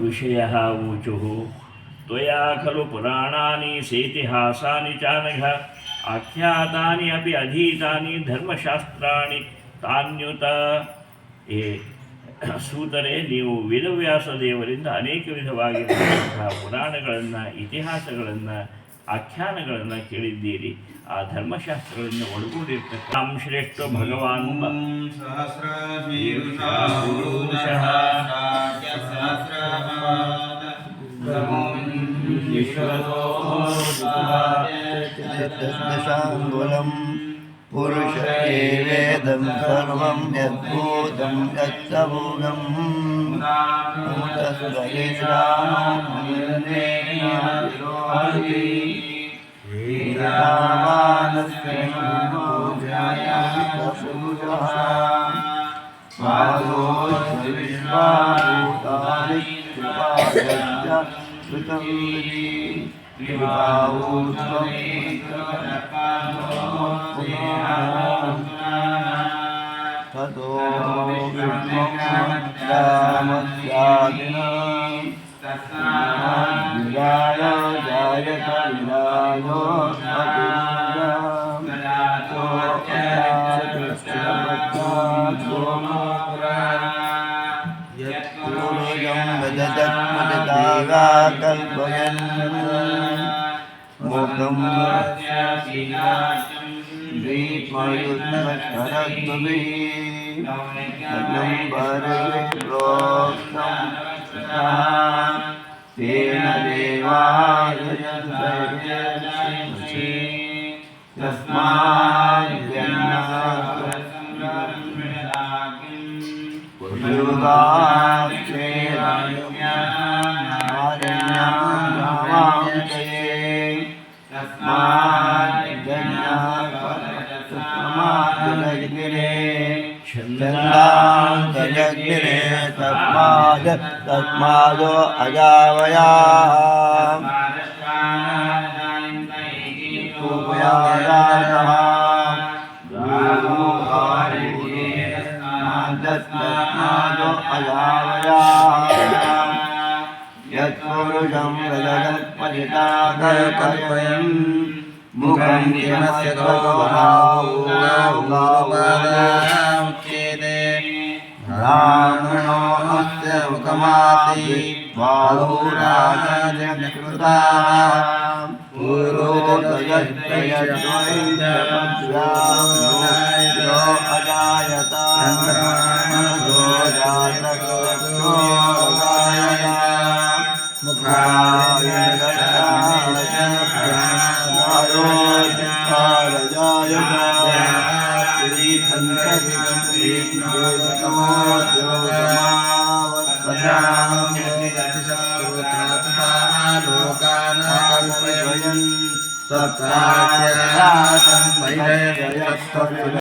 ऋषयः ऊचुः त्वया खलु पुराणानि सेतिहासानि चानघ आख्यातानि अपि अधीतानि धर्मशास्त्राणि तान्युत ಏ ಸೂತರೇ, ನೀವು ವೇದವ್ಯಾಸ ದೇವರಿಂದ ಅನೇಕ ವಿಧವಾಗಿರುವಂತಹ ಪುರಾಣಗಳನ್ನು, ಇತಿಹಾಸಗಳನ್ನು, ಆಖ್ಯಾನಗಳನ್ನು ಕೇಳಿದ್ದೀರಿ. ಆ ಧರ್ಮಶಾಸ್ತ್ರಗಳನ್ನು ಒಳಗೊಂಡಿರ್ತಕ್ಕಂಥ ಶ್ರೇಷ್ಠ ಭಗವಾನ್ पुरुष एवेदं सर्वं यद्भूतं यत्सर्वं ततो तेन देवाय छन्दान्तजग्निरे तस्मादो अजावया यत्पुरुषं रजगत्परिताकल्पयन् मुखं यमस्य गौभावोच्यते ब्राह्मणोऽस्य मुखमासी बाहुराजकृता लोकान्